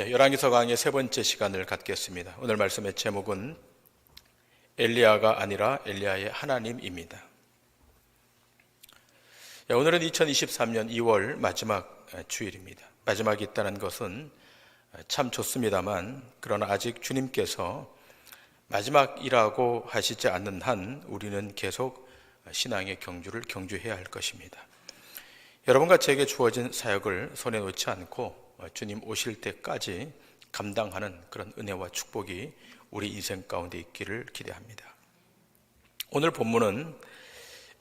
열왕기서 강의 세 번째 시간을 갖겠습니다. 오늘 말씀의 제목은 엘리야가 아니라 엘리야의 하나님입니다. 오늘은 2023년 2월 마지막 주일입니다. 마지막이 있다는 것은 참 좋습니다만, 그러나 아직 주님께서 마지막이라고 하시지 않는 한 우리는 계속 신앙의 경주를 경주해야 할 것입니다. 여러분과 제게 주어진 사역을 손에 놓지 않고 주님 오실 때까지 감당하는 그런 은혜와 축복이 우리 인생 가운데 있기를 기대합니다. 오늘 본문은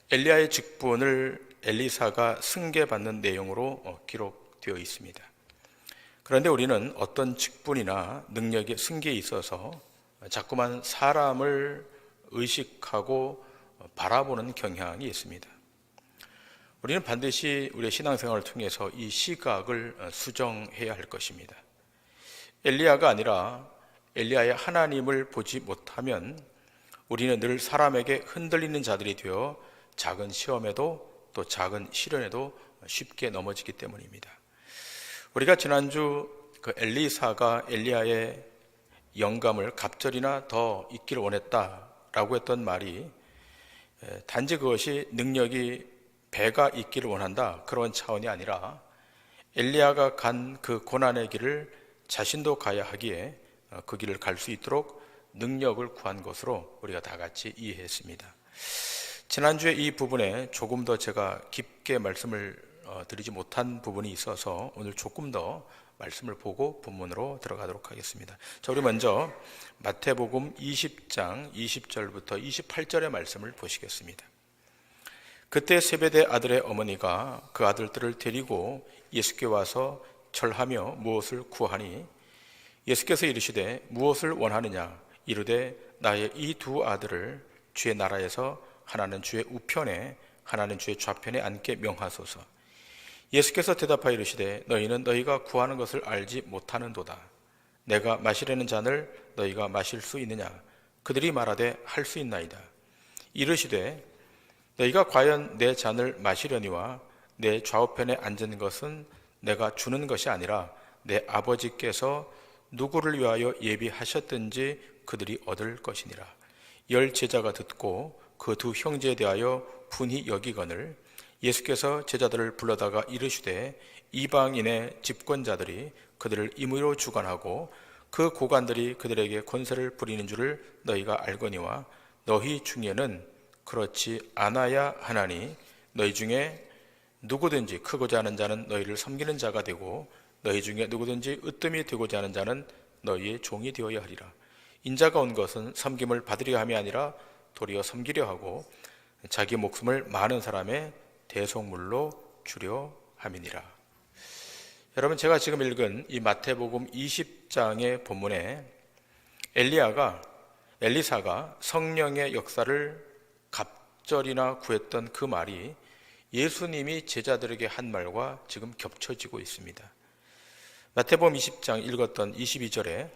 엘리야의 직분을 엘리사가 승계받는 내용으로 기록되어 있습니다. 그런데 우리는 어떤 직분이나 능력의 승계에 있어서 자꾸만 사람을 의식하고 바라보는 경향이 있습니다. 우리는 반드시 우리의 신앙생활을 통해서 이 시각을 수정해야 할 것입니다. 엘리야가 아니라 엘리야의 하나님을 보지 못하면 우리는 늘 사람에게 흔들리는 자들이 되어 작은 시험에도 또 작은 시련에도 쉽게 넘어지기 때문입니다. 우리가 지난주 그 엘리사가 엘리야의 영감을 갑절이나 더 있기를 원했다라고 했던 말이 단지 그것이 능력이 배가 있기를 원한다, 그런 차원이 아니라 엘리야가 간 그 고난의 길을 자신도 가야 하기에 그 길을 갈 수 있도록 능력을 구한 것으로 우리가 다 같이 이해했습니다. 지난주에 이 부분에 조금 더 제가 깊게 말씀을 드리지 못한 부분이 있어서 오늘 조금 더 말씀을 보고 본문으로 들어가도록 하겠습니다. 자, 우리 먼저 마태복음 20장 20절부터 28절의 말씀을 보시겠습니다. 그때 세베대 아들의 어머니가 그 아들들을 데리고 예수께 와서 절하며 무엇을 구하니 예수께서 이르시되 무엇을 원하느냐 이르되 나의 이 두 아들을 주의 나라에서 하나는 주의 우편에 하나는 주의 좌편에 앉게 명하소서. 예수께서 대답하여 이르시되 너희는 너희가 구하는 것을 알지 못하는도다. 내가 마시려는 잔을 너희가 마실 수 있느냐? 그들이 말하되 할 수 있나이다. 이르시되 너희가 과연 내 잔을 마시려니와 내 좌우편에 앉은 것은 내가 주는 것이 아니라 내 아버지께서 누구를 위하여 예비하셨든지 그들이 얻을 것이니라. 10 제자가 듣고 그 두 형제에 대하여 분히 여기거늘 예수께서 제자들을 불러다가 이르시되 이방인의 집권자들이 그들을 임의로 주관하고 그 고관들이 그들에게 권세를 부리는 줄을 너희가 알거니와 너희 중에는 그렇지 않아야 하나니 너희 중에 누구든지 크고자 하는 자는 너희를 섬기는 자가 되고 너희 중에 누구든지 으뜸이 되고자 하는 자는 너희의 종이 되어야 하리라. 인자가 온 것은 섬김을 받으려 함이 아니라 도리어 섬기려 하고 자기 목숨을 많은 사람의 대속물로 주려 함이니라. 여러분, 제가 지금 읽은 이 마태복음 20장의 본문에 엘리사가 성령의 역사를 갑절이나 구했던 그 말이 예수님이 제자들에게 한 말과 지금 겹쳐지고 있습니다. 마태복음 20장 읽었던 22절에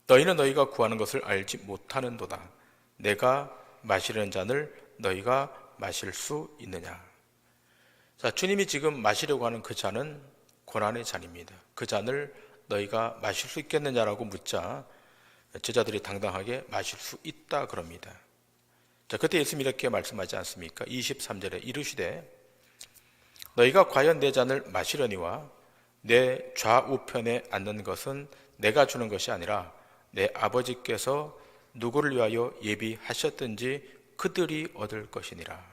너희는 너희가 구하는 것을 알지 못하는도다. 내가 마시려는 잔을 너희가 마실 수 있느냐? 자, 주님이 지금 마시려고 하는 그 잔은 고난의 잔입니다. 그 잔을 너희가 마실 수 있겠느냐라고 묻자 제자들이 당당하게 마실 수 있다 그럽니다. 자, 그때 예수님이 이렇게 말씀하지 않습니까? 23절에 이르시되 너희가 과연 내 잔을 마시려니와 내 좌우편에 앉는 것은 내가 주는 것이 아니라 내 아버지께서 누구를 위하여 예비하셨든지 그들이 얻을 것이니라.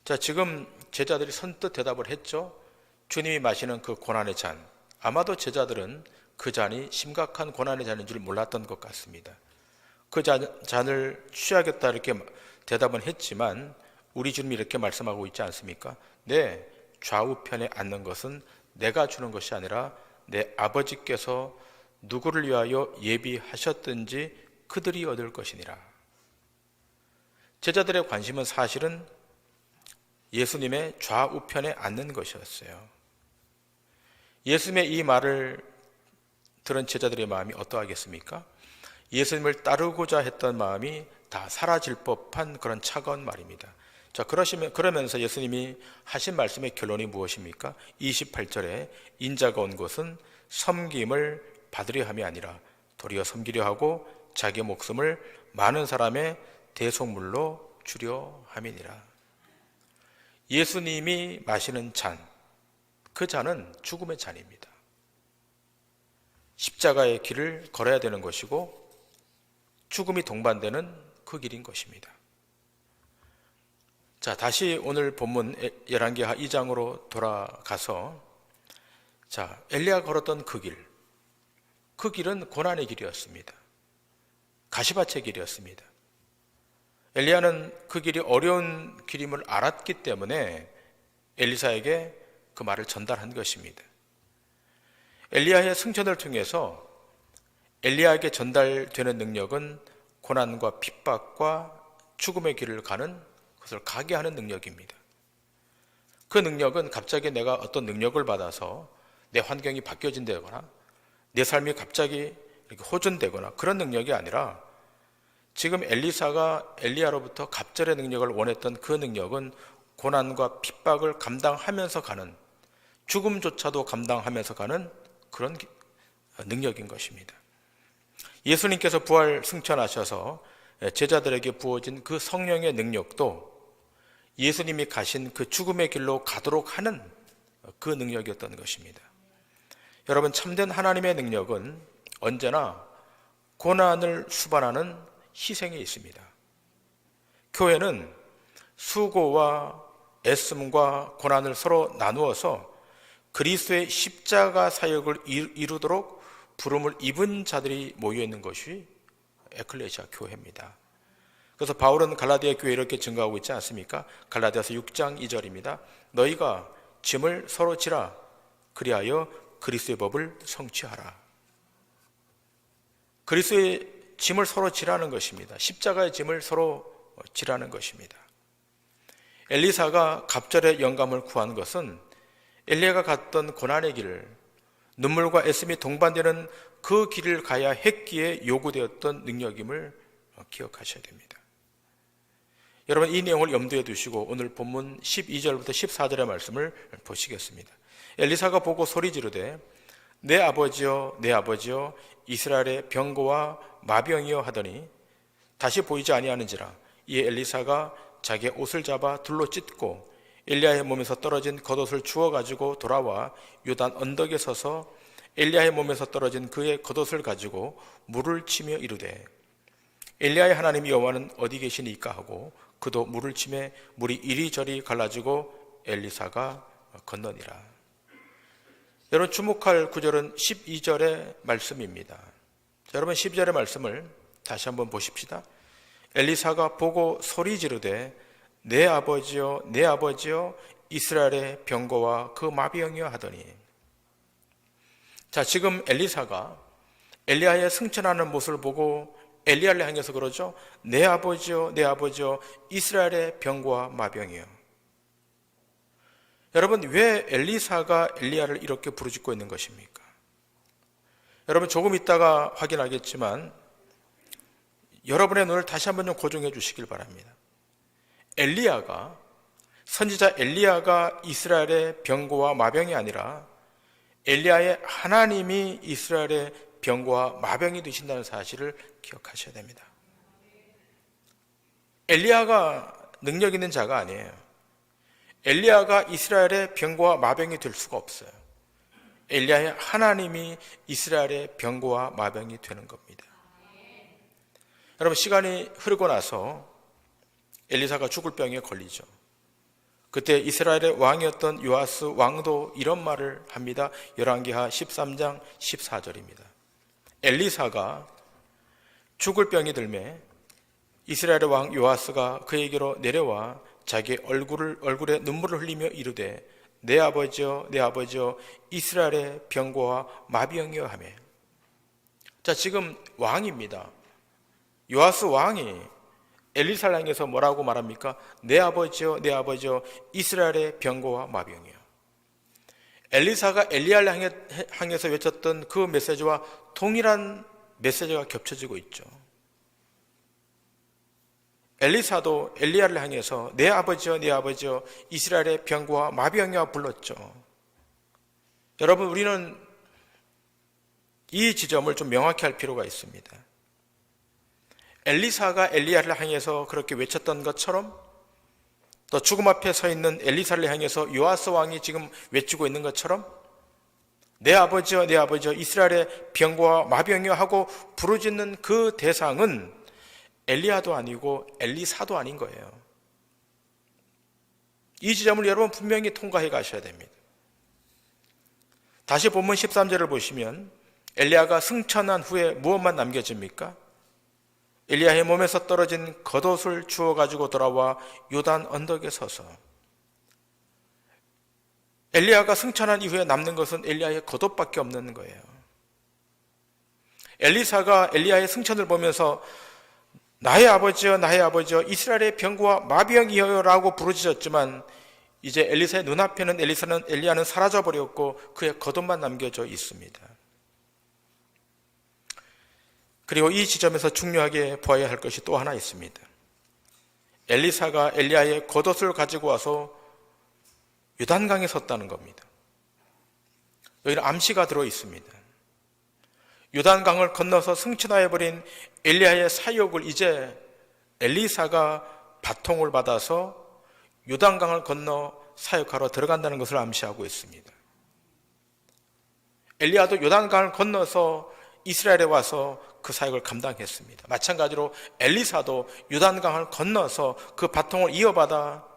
자, 지금 제자들이 선뜻 대답을 했죠. 주님이 마시는 그 고난의 잔, 아마도 제자들은 그 잔이 심각한 고난의 잔인 줄 몰랐던 것 같습니다. 그 잔을 취하겠다 이렇게 대답은 했지만 우리 주님이 이렇게 말씀하고 있지 않습니까? 내 좌우편에 앉는 것은 내가 주는 것이 아니라 내 아버지께서 누구를 위하여 예비하셨든지 그들이 얻을 것이니라. 제자들의 관심은 사실은 예수님의 좌우편에 앉는 것이었어요. 예수님의 이 말을 들은 제자들의 마음이 어떠하겠습니까? 예수님을 따르고자 했던 마음이 다 사라질 법한 그런 차가운 말입니다. 자, 그러면서 예수님이 하신 말씀의 결론이 무엇입니까? 28절에 인자가 온 것은 섬김을 받으려 함이 아니라 도리어 섬기려 하고 자기 목숨을 많은 사람의 대속물로 주려 함이니라. 예수님이 마시는 잔, 그 잔은 죽음의 잔입니다. 십자가의 길을 걸어야 되는 것이고 죽음이 동반되는 그 길인 것입니다. 자, 다시 오늘 본문 열왕기하 2장으로 돌아가서 자, 엘리야가 걸었던 그 길은 고난의 길이었습니다. 가시밭의 길이었습니다. 엘리야는 그 길이 어려운 길임을 알았기 때문에 엘리사에게 그 말을 전달한 것입니다. 엘리야의 승천을 통해서 엘리야에게 전달되는 능력은 고난과 핍박과 죽음의 길을 가는 그것을 가게 하는 능력입니다. 그 능력은 갑자기 내가 어떤 능력을 받아서 내 환경이 바뀌어진다거나 내 삶이 갑자기 이렇게 호전되거나 그런 능력이 아니라 지금 엘리사가 엘리야로부터 갑절의 능력을 원했던 그 능력은 고난과 핍박을 감당하면서 가는, 죽음조차도 감당하면서 가는 그런 능력인 것입니다. 예수님께서 부활 승천하셔서 제자들에게 부어진 그 성령의 능력도 예수님이 가신 그 죽음의 길로 가도록 하는 그 능력이었던 것입니다. 여러분, 참된 하나님의 능력은 언제나 고난을 수반하는 희생에 있습니다. 교회는 수고와 애씀과 고난을 서로 나누어서 그리스도의 십자가 사역을 이루도록 부름을 입은 자들이 모여있는 것이 에클레시아 교회입니다. 그래서 바울은 갈라디아 교회에 이렇게 증거하고 있지 않습니까? 갈라디아서 6장 2절입니다. 너희가 짐을 서로 지라 그리하여 그리스도의 법을 성취하라. 그리스도의 짐을 서로 지라는 것입니다. 십자가의 짐을 서로 지라는 것입니다. 엘리사가 갑절의 영감을 구한 것은 엘리야가 갔던 고난의 길을, 눈물과 애씀이 동반되는 그 길을 가야 했기에 요구되었던 능력임을 기억하셔야 됩니다. 여러분, 이 내용을 염두에 두시고 오늘 본문 12절부터 14절의 말씀을 보시겠습니다. 엘리사가 보고 소리 지르되 내 아버지여 내 아버지여 이스라엘의 병거와 마병이여 하더니 다시 보이지 아니하는지라. 이에 엘리사가 자기의 옷을 잡아 둘로 찢고 엘리야의 몸에서 떨어진 겉옷을 주워 가지고 돌아와 요단 언덕에 서서 엘리야의 몸에서 떨어진 그의 겉옷을 가지고 물을 치며 이르되 엘리야의 하나님 여호와는 어디 계시니까 하고 그도 물을 치매 물이 이리저리 갈라지고 엘리사가 건너니라. 여러분, 주목할 구절은 12절의 말씀입니다. 여러분, 12절의 말씀을 다시 한번 보십시다. 엘리사가 보고 소리 지르되 내 아버지여 내 아버지여 이스라엘의 병거와 그 마병이여 하더니. 자, 지금 엘리사가 엘리야의 승천하는 모습을 보고 엘리야를 향해서 그러죠. 내 아버지여 내 아버지여 이스라엘의 병거와 마병이여. 여러분, 왜 엘리사가 엘리야를 이렇게 부르짖고 있는 것입니까? 여러분, 조금 있다가 확인하겠지만 여러분의 눈을 다시 한번 좀 고정해 주시길 바랍니다. 엘리야가, 선지자 엘리야가 이스라엘의 병거와 마병이 아니라 엘리야의 하나님이 이스라엘의 병거와 마병이 되신다는 사실을 기억하셔야 됩니다. 엘리야가 능력 있는 자가 아니에요. 엘리야가 이스라엘의 병거와 마병이 될 수가 없어요. 엘리야의 하나님이 이스라엘의 병거와 마병이 되는 겁니다. 여러분, 시간이 흐르고 나서 엘리사가 죽을 병에 걸리죠. 그때 이스라엘의 왕이었던 요아스 왕도 이런 말을 합니다. 열왕기하 13장 14절입니다. 엘리사가 죽을 병이 들매 이스라엘의 왕 요아스가 그에게로 내려와 자기 얼굴에 눈물을 흘리며 이르되 내 아버지여 내 아버지여 이스라엘의 병거와 마병이여 하며. 자, 지금 왕입니다. 요아스 왕이 엘리사를 향해서 뭐라고 말합니까? 내 아버지여 내 아버지여 이스라엘의 병거와 마병이여. 엘리사가 엘리야를 향해서 외쳤던 그 메시지와 동일한 메시지가 겹쳐지고 있죠. 엘리사도 엘리야를 향해서 내 아버지여 내 아버지여 이스라엘의 병과 마병이와 불렀죠. 여러분, 우리는 이 지점을 좀 명확히 할 필요가 있습니다. 엘리사가 엘리야를 향해서 그렇게 외쳤던 것처럼 또 죽음 앞에 서 있는 엘리사를 향해서 요아스 왕이 지금 외치고 있는 것처럼 내 아버지여 내 아버지여 이스라엘의 병과 마병이여 하고 부르짖는 그 대상은 엘리야도 아니고 엘리사도 아닌 거예요. 이 지점을 여러분 분명히 통과해 가셔야 됩니다. 다시 본문 13절을 보시면 엘리야가 승천한 후에 무엇만 남겨집니까? 엘리야의 몸에서 떨어진 겉옷을 주워 가지고 돌아와 요단 언덕에 서서, 엘리야가 승천한 이후에 남는 것은 엘리야의 겉옷밖에 없는 거예요. 엘리사가 엘리야의 승천을 보면서 나의 아버지여 나의 아버지여 이스라엘의 병과 마병이여라고 부르짖었지만 이제 엘리사의 눈앞에는 엘리야는 사라져버렸고 그의 겉옷만 남겨져 있습니다. 그리고 이 지점에서 중요하게 보아야 할 것이 또 하나 있습니다. 엘리사가 엘리야의 겉옷을 가지고 와서 요단강에 섰다는 겁니다. 여기는 암시가 들어 있습니다. 요단강을 건너서 승천하여버린 엘리야의 사역을 이제 엘리사가 바통을 받아서 요단강을 건너 사역하러 들어간다는 것을 암시하고 있습니다. 엘리야도 요단강을 건너서 이스라엘에 와서 그 사역을 감당했습니다. 마찬가지로 엘리사도 요단강을 건너서 그 바통을 이어받아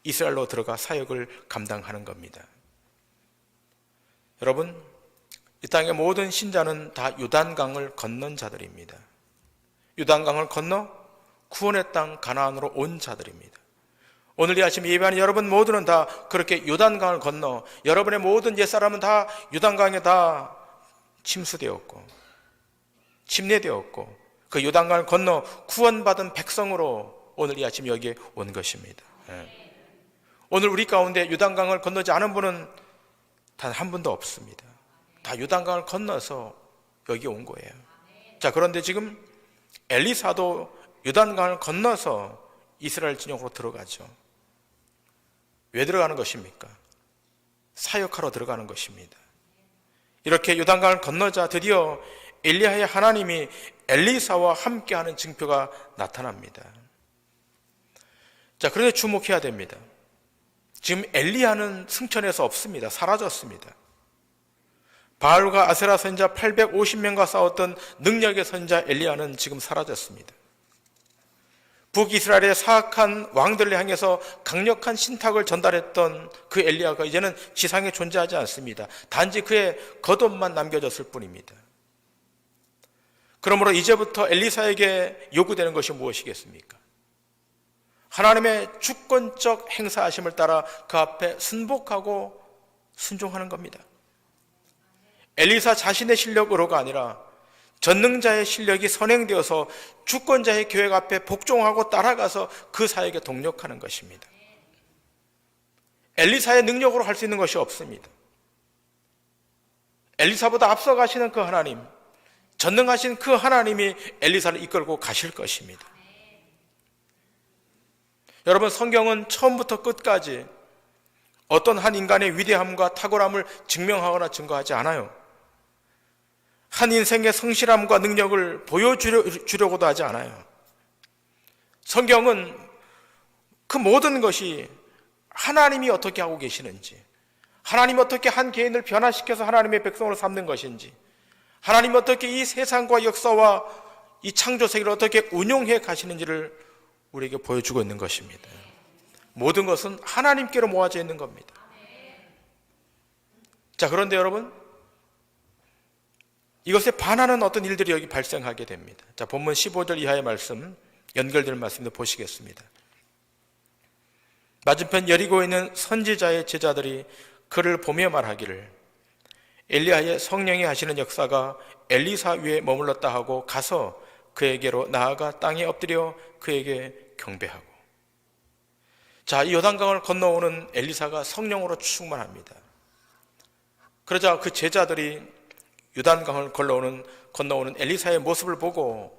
이스라엘로 들어가 사역을 감당하는 겁니다. 여러분, 이 땅의 모든 신자는 다 요단강을 건넌 자들입니다. 요단강을 건너 구원의 땅 가나안으로 온 자들입니다. 오늘 이 아침 예배하는 여러분 모두는 다 그렇게 요단강을 건너 여러분의 모든 옛사람은 다 요단강에 다 침수되었고 침례되었고 그 요단강을 건너 구원받은 백성으로 오늘 이 아침 여기에 온 것입니다. 오늘 우리 가운데 요단강을 건너지 않은 분은 단 한 분도 없습니다. 다 요단강을 건너서 여기 온 거예요. 자, 그런데 지금 엘리사도 요단강을 건너서 이스라엘 진영으로 들어가죠. 왜 들어가는 것입니까? 사역하러 들어가는 것입니다. 이렇게 요단강을 건너자 드디어 엘리야의 하나님이 엘리사와 함께하는 징표가 나타납니다. 자, 그런데 주목해야 됩니다. 지금 엘리야는 승천해서 없습니다. 사라졌습니다. 바알과 아세라 선자 850명과 싸웠던 능력의 선자 엘리야는 지금 사라졌습니다. 북이스라엘의 사악한 왕들을 향해서 강력한 신탁을 전달했던 그 엘리야가 이제는 지상에 존재하지 않습니다. 단지 그의 겉옷만 남겨졌을 뿐입니다. 그러므로 이제부터 엘리사에게 요구되는 것이 무엇이겠습니까? 하나님의 주권적 행사하심을 따라 그 앞에 순복하고 순종하는 겁니다. 엘리사 자신의 실력으로가 아니라 전능자의 실력이 선행되어서 주권자의 계획 앞에 복종하고 따라가서 그 사역에 동력하는 것입니다. 엘리사의 능력으로 할 수 있는 것이 없습니다. 엘리사보다 앞서가시는 그 하나님, 전능하신 그 하나님이 엘리사를 이끌고 가실 것입니다. 여러분, 성경은 처음부터 끝까지 어떤 한 인간의 위대함과 탁월함을 증명하거나 증거하지 않아요. 한 인생의 성실함과 능력을 보여주려고도 하지 않아요. 성경은 그 모든 것이 하나님이 어떻게 하고 계시는지, 하나님이 어떻게 한 개인을 변화시켜서 하나님의 백성으로 삼는 것인지, 하나님이 어떻게 이 세상과 역사와 이 창조 세계를 어떻게 운용해 가시는지를 우리에게 보여주고 있는 것입니다. 모든 것은 하나님께로 모아져 있는 겁니다. 자, 그런데 여러분, 이것에 반하는 어떤 일들이 여기 발생하게 됩니다. 자, 본문 15절 이하의 말씀, 연결되는 말씀도 보시겠습니다. 맞은편 여리고에 있는 선지자의 제자들이 그를 보며 말하기를 엘리야의 성령이 하시는 역사가 엘리사 위에 머물렀다 하고 가서 그에게로 나아가 땅에 엎드려 그에게 경배하고. 자, 이 요단강을 건너오는 엘리사가 성령으로 충만합니다. 그러자 그 제자들이 요단강을 건너오는 엘리사의 모습을 보고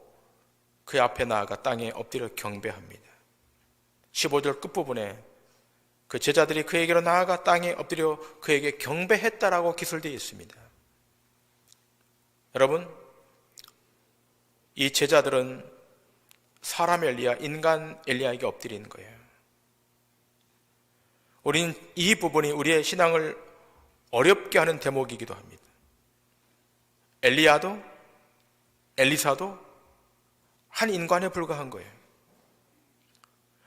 그 앞에 나아가 땅에 엎드려 경배합니다. 15절 끝부분에 그 제자들이 그에게로 나아가 땅에 엎드려 그에게 경배했다라고 기술되어 있습니다. 여러분, 이 제자들은 사람 엘리야, 인간 엘리야에게 엎드리는 거예요. 우리는 이 부분이 우리의 신앙을 어렵게 하는 대목이기도 합니다. 엘리야도 엘리사도 한 인간에 불과한 거예요.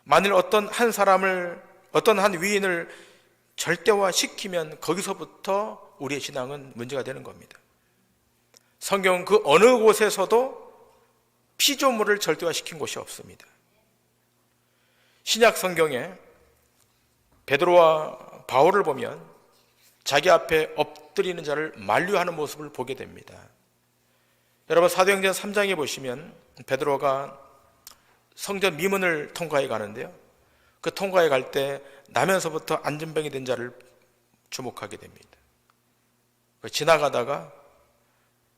만일 어떤 한 사람을, 어떤 한 위인을 절대화시키면 거기서부터 우리의 신앙은 문제가 되는 겁니다. 성경 그 어느 곳에서도 피조물을 절대화시킨 곳이 없습니다. 신약 성경에 베드로와 바울을 보면 자기 앞에 엎드리는 자를 만류하는 모습을 보게 됩니다. 여러분, 사도행전 3장에 보시면 베드로가 성전 미문을 통과해 가는데요, 그 통과해 갈 때 나면서부터 안진병이 된 자를 주목하게 됩니다. 지나가다가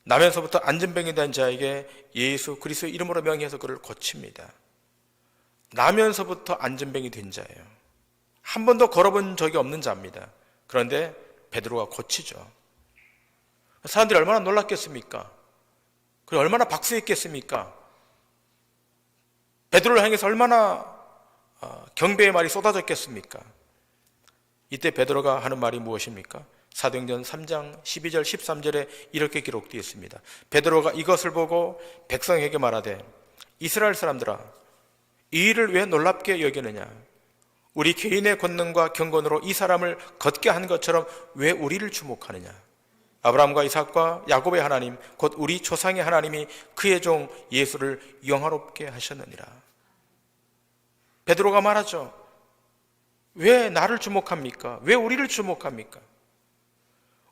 나면서부터 안진병이 된 자에게 예수 그리스도의 이름으로 명해서 그를 고칩니다. 나면서부터 안진병이 된 자예요. 한 번도 걸어본 적이 없는 자입니다. 그런데 베드로가 고치죠. 사람들이 얼마나 놀랐겠습니까? 그리고 얼마나 박수했겠습니까? 베드로를 향해서 얼마나 경배의 말이 쏟아졌겠습니까? 이때 베드로가 하는 말이 무엇입니까? 사도행전 3장 12절 13절에 이렇게 기록되어 있습니다. 베드로가 이것을 보고 백성에게 말하되, 이스라엘 사람들아, 이 일을 왜 놀랍게 여기느냐? 우리 개인의 권능과 경건으로 이 사람을 걷게 한 것처럼 왜 우리를 주목하느냐? 아브라함과 이삭과 야곱의 하나님, 곧 우리 조상의 하나님이 그의 종 예수를 영화롭게 하셨느니라. 베드로가 말하죠. 왜 나를 주목합니까? 왜 우리를 주목합니까?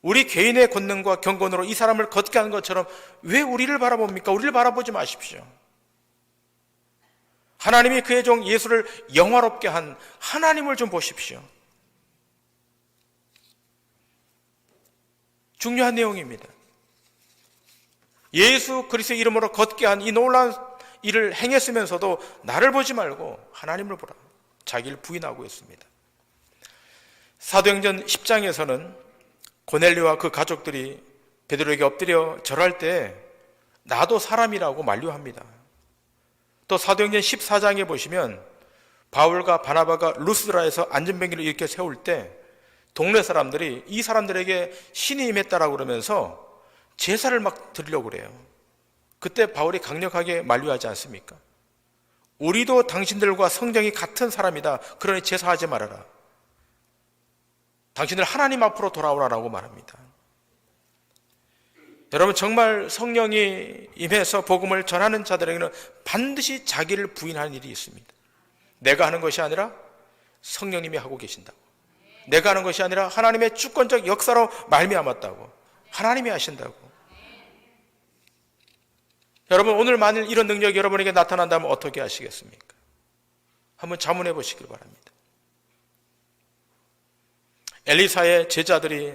우리 개인의 권능과 경건으로 이 사람을 걷게 한 것처럼 왜 우리를 바라봅니까? 우리를 바라보지 마십시오. 하나님이 그의 종 예수를 영화롭게 한 하나님을 좀 보십시오. 중요한 내용입니다. 예수 그리스도의 이름으로 걷게 한 이 놀라운 일을 행했으면서도 나를 보지 말고 하나님을 보라. 자기를 부인하고 있습니다. 사도행전 10장에서는 고넬료와 그 가족들이 베드로에게 엎드려 절할 때 나도 사람이라고 만류합니다. 또 사도행전 14장에 보시면 바울과 바나바가 루스드라에서 안진뱅이를 이렇게 세울 때 동네 사람들이 이 사람들에게 신이 임했다라고 그러면서 제사를 막 드리려고 그래요. 그때 바울이 강력하게 만류하지 않습니까? 우리도 당신들과 성정이 같은 사람이다. 그러니 제사하지 말아라. 당신들 하나님 앞으로 돌아오라라고 말합니다. 여러분, 정말 성령이 임해서 복음을 전하는 자들에게는 반드시 자기를 부인하는 일이 있습니다. 내가 하는 것이 아니라 성령님이 하고 계신다고. 내가 하는 것이 아니라 하나님의 주권적 역사로 말미암았다고. 하나님이 하신다고. 여러분, 오늘 만일 이런 능력이 여러분에게 나타난다면 어떻게 하시겠습니까? 한번 자문해 보시길 바랍니다. 엘리사의 제자들이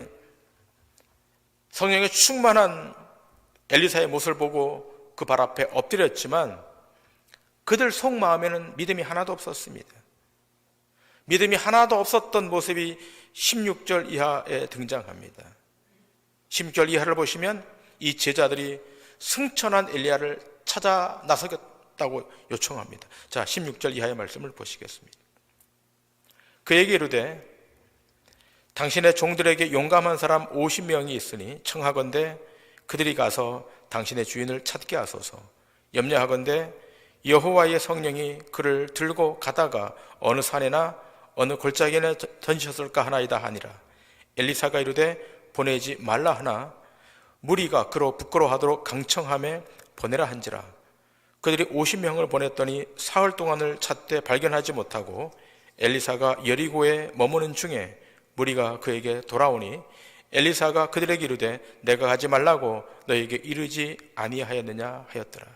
성령에 충만한 엘리사의 모습을 보고 그 발 앞에 엎드렸지만 그들 속마음에는 믿음이 하나도 없었습니다. 믿음이 하나도 없었던 모습이 16절 이하에 등장합니다. 16절 이하를 보시면 이 제자들이 승천한 엘리야를 찾아 나서겠다고 요청합니다. 자, 16절 이하의 말씀을 보시겠습니다. 그에게 이르되 당신의 종들에게 용감한 사람 50명이 있으니 청하건대 그들이 가서 당신의 주인을 찾게 하소서. 염려하건대 여호와의 성령이 그를 들고 가다가 어느 산에나 어느 골짜기에 던지셨을까 하나이다 하니라. 엘리사가 이르되 보내지 말라 하나 무리가 그로 부끄러워하도록 강청함에 보내라 한지라. 그들이 50명을 보냈더니 사흘 동안을 찾되 발견하지 못하고 엘리사가 여리고에 머무는 중에 무리가 그에게 돌아오니 엘리사가 그들에게 이르되 내가 가지 말라고 너에게 이르지 아니하였느냐 하였더라.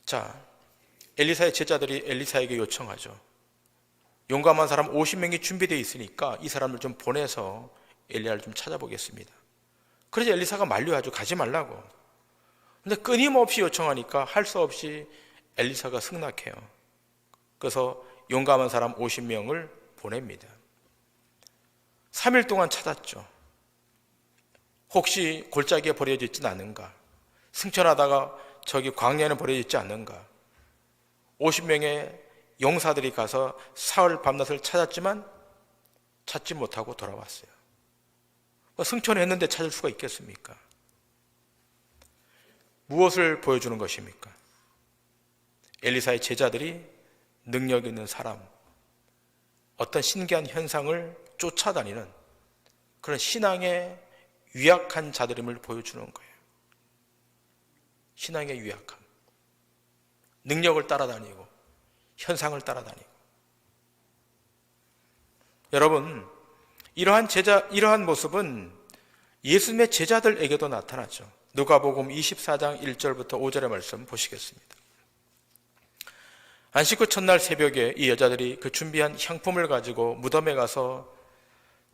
자, 엘리사의 제자들이 엘리사에게 요청하죠. 용감한 사람 50명이 준비되어 있으니까 이 사람을 좀 보내서 엘리야를 좀 찾아보겠습니다. 그래서 엘리사가 만류하죠. 가지 말라고. 근데 끊임없이 요청하니까 할 수 없이 엘리사가 승낙해요. 그래서 용감한 사람 50명을 보냅니다. 3일 동안 찾았죠. 혹시 골짜기에 버려져 있지는 않은가? 승천하다가 저기 광야에 버려져 있지 않는가? 50명의 용사들이 가서 사흘 밤낮을 찾았지만 찾지 못하고 돌아왔어요. 승천했는데 찾을 수가 있겠습니까? 무엇을 보여주는 것입니까? 엘리사의 제자들이 능력 있는 사람, 어떤 신기한 현상을 쫓아다니는 그런 신앙의 유약한 자들임을 보여주는 거예요. 신앙의 유약함. 능력을 따라다니고 현상을 따라다니고. 여러분, 이러한 모습은 예수님의 제자들에게도 나타나죠. 누가복음 24장 1절부터 5절의 말씀 보시겠습니다. 안식 후 첫날 새벽에 이 여자들이 그 준비한 향품을 가지고 무덤에 가서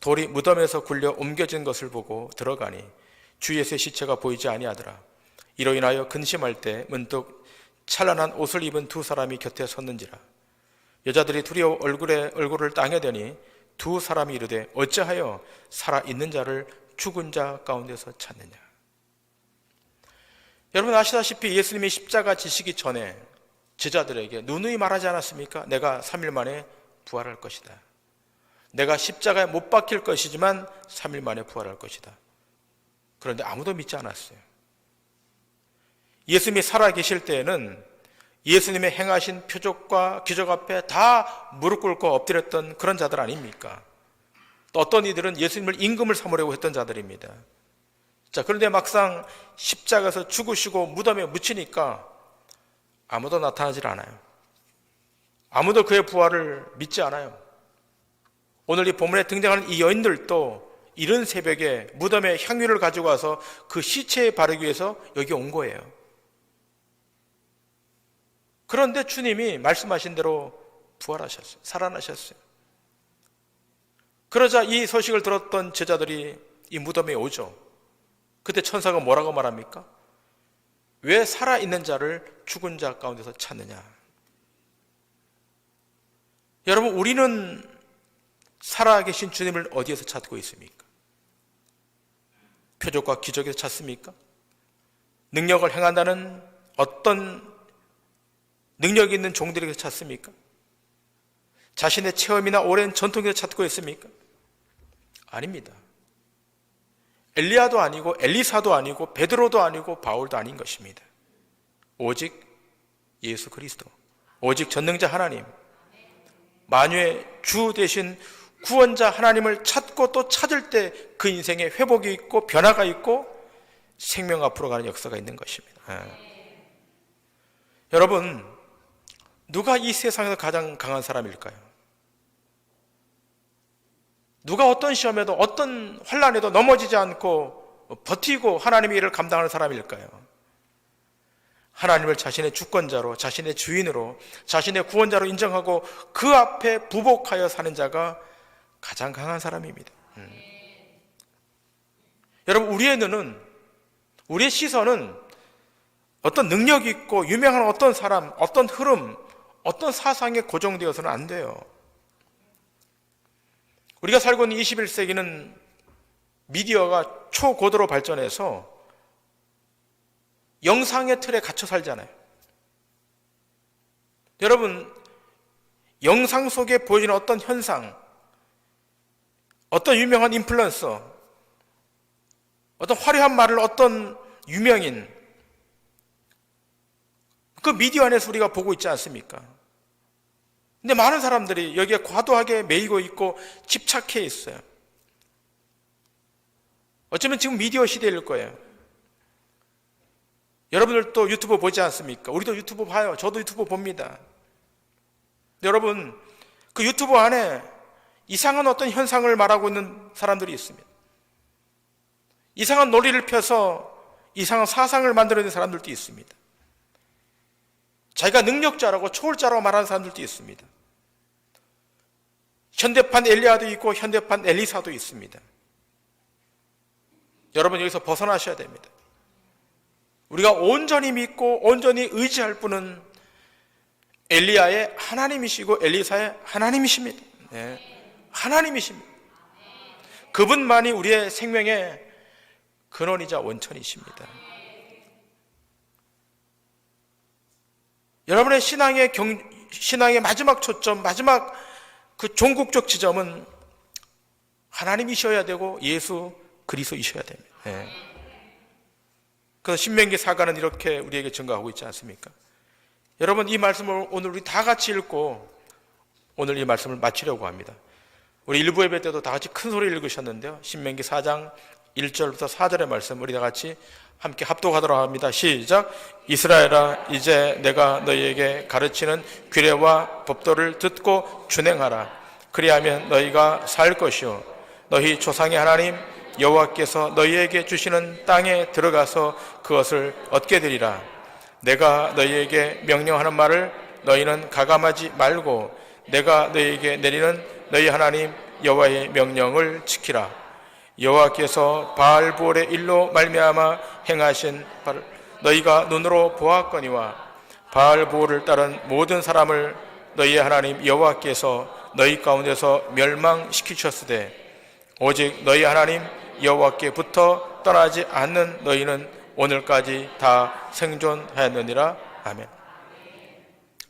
돌이 무덤에서 굴려 옮겨진 것을 보고 들어가니 주 예수의 시체가 보이지 아니하더라. 이로 인하여 근심할 때 문득 찬란한 옷을 입은 두 사람이 곁에 섰는지라. 여자들이 두려워 얼굴을 땅에 대니 두 사람이 이르되 어찌하여 살아있는 자를 죽은 자 가운데서 찾느냐. 여러분 아시다시피 예수님이 십자가 지시기 전에 제자들에게 누누이 말하지 않았습니까? 내가 3일 만에 부활할 것이다. 내가 십자가에 못 박힐 것이지만 3일 만에 부활할 것이다. 그런데 아무도 믿지 않았어요. 예수님이 살아계실 때에는 예수님의 행하신 표적과 기적 앞에 다 무릎 꿇고 엎드렸던 그런 자들 아닙니까? 또 어떤 이들은 예수님을 임금을 삼으려고 했던 자들입니다. 자, 그런데 막상 십자가에서 죽으시고 무덤에 묻히니까 아무도 나타나질 않아요. 아무도 그의 부활을 믿지 않아요. 오늘 이 본문에 등장하는 이 여인들도 이른 새벽에 무덤에 향유를 가지고 와서 그 시체에 바르기 위해서 여기 온 거예요. 그런데 주님이 말씀하신 대로 부활하셨어요. 살아나셨어요. 그러자 이 소식을 들었던 제자들이 이 무덤에 오죠. 그때 천사가 뭐라고 말합니까? 왜 살아있는 자를 죽은 자 가운데서 찾느냐. 여러분, 우리는 살아계신 주님을 어디에서 찾고 있습니까? 표적과 기적에서 찾습니까? 능력을 행한다는 어떤 능력 있는 종들에게서 찾습니까? 자신의 체험이나 오랜 전통에서 찾고 있습니까? 아닙니다. 엘리야도 아니고 엘리사도 아니고 베드로도 아니고 바울도 아닌 것입니다. 오직 예수 그리스도, 오직 전능자 하나님, 만유의 주 되신 구원자 하나님을 찾고 또 찾을 때 그 인생에 회복이 있고 변화가 있고 생명 앞으로 가는 역사가 있는 것입니다. 여러분, 누가 이 세상에서 가장 강한 사람일까요? 누가 어떤 시험에도 어떤 환난에도 넘어지지 않고 버티고 하나님의 일을 감당하는 사람일까요? 하나님을 자신의 주권자로, 자신의 주인으로, 자신의 구원자로 인정하고 그 앞에 부복하여 사는 자가 가장 강한 사람입니다. 여러분, 우리의 눈은, 우리의 시선은 어떤 능력이 있고 유명한 어떤 사람, 어떤 흐름, 어떤 사상에 고정되어서는 안 돼요. 우리가 살고 있는 21세기는 미디어가 초고도로 발전해서 영상의 틀에 갇혀 살잖아요. 여러분, 영상 속에 보여지는 어떤 현상, 어떤 유명한 인플루언서, 어떤 화려한 말을 어떤 유명인, 그 미디어 안에서 우리가 보고 있지 않습니까? 근데 많은 사람들이 여기에 과도하게 매이고 있고 집착해 있어요. 어쩌면 지금 미디어 시대일 거예요. 여러분들도 유튜브 보지 않습니까? 우리도 유튜브 봐요. 저도 유튜브 봅니다. 여러분, 그 유튜브 안에 이상한 어떤 현상을 말하고 있는 사람들이 있습니다. 이상한 논리를 펴서 이상한 사상을 만들어내는 사람들도 있습니다. 자기가 능력자라고 초월자라고 말하는 사람들도 있습니다. 현대판 엘리야도 있고 현대판 엘리사도 있습니다. 여러분, 여기서 벗어나셔야 됩니다. 우리가 온전히 믿고 온전히 의지할 분은 엘리야의 하나님이시고 엘리사의 하나님이십니다. 네. 하나님이십니다. 그분만이 우리의 생명의 근원이자 원천이십니다. 여러분의 신앙의 마지막 초점, 마지막 그 종국적 지점은 하나님이셔야 되고 예수 그리스도이셔야 됩니다. 네. 그 신명기 사가는 이렇게 우리에게 증거하고 있지 않습니까? 여러분, 이 말씀을 오늘 우리 다 같이 읽고 오늘 이 말씀을 마치려고 합니다. 우리 일부 예배 때도 다 같이 큰 소리 읽으셨는데요. 신명기 4장 1절부터 4절의 말씀 우리 다 같이 함께 합독하도록 합니다. 시작. 이스라엘아, 이제 내가 너희에게 가르치는 규례와 법도를 듣고 준행하라. 그리하면 너희가 살 것이요 너희 조상의 하나님 여호와께서 너희에게 주시는 땅에 들어가서 그것을 얻게 되리라. 내가 너희에게 명령하는 말을 너희는 가감하지 말고 내가 너희에게 내리는 너희 하나님 여호와의 명령을 지키라. 여호와께서 바알부올의 일로 말미암아 행하신 바를 너희가 눈으로 보았거니와 바알부올을 따른 모든 사람을 너희의 하나님 여호와께서 너희 가운데서 멸망시키셨으되 오직 너희 하나님 여호와께부터 떠나지 않는 너희는 오늘까지 다 생존하였느니라. 아멘.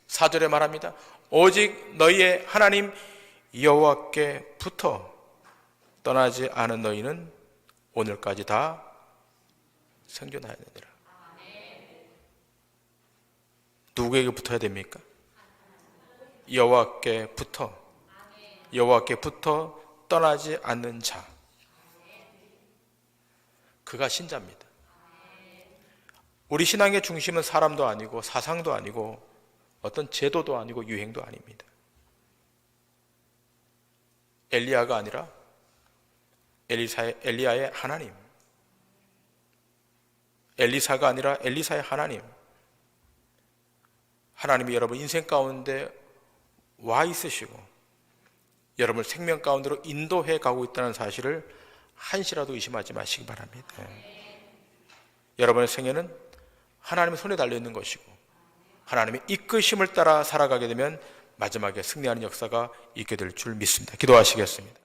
4절에 말합니다. 오직 너희의 하나님 여호와께부터 떠나지 않은 너희는 오늘까지 다 생존하였느니라. 누구에게 붙어야 됩니까? 여호와께부터. 여호와께부터 떠나지 않는 자, 그가 신자입니다. 우리 신앙의 중심은 사람도 아니고 사상도 아니고 어떤 제도도 아니고 유행도 아닙니다. 엘리야가 아니라 엘리야의 하나님, 엘리사가 아니라 엘리사의 하나님, 하나님이 여러분 인생 가운데 와 있으시고 여러분을 생명 가운데로 인도해 가고 있다는 사실을 한시라도 의심하지 마시기 바랍니다. 여러분의 생애는 하나님의 손에 달려있는 것이고 하나님의 이끄심을 따라 살아가게 되면 마지막에 승리하는 역사가 있게 될 줄 믿습니다. 기도하시겠습니다.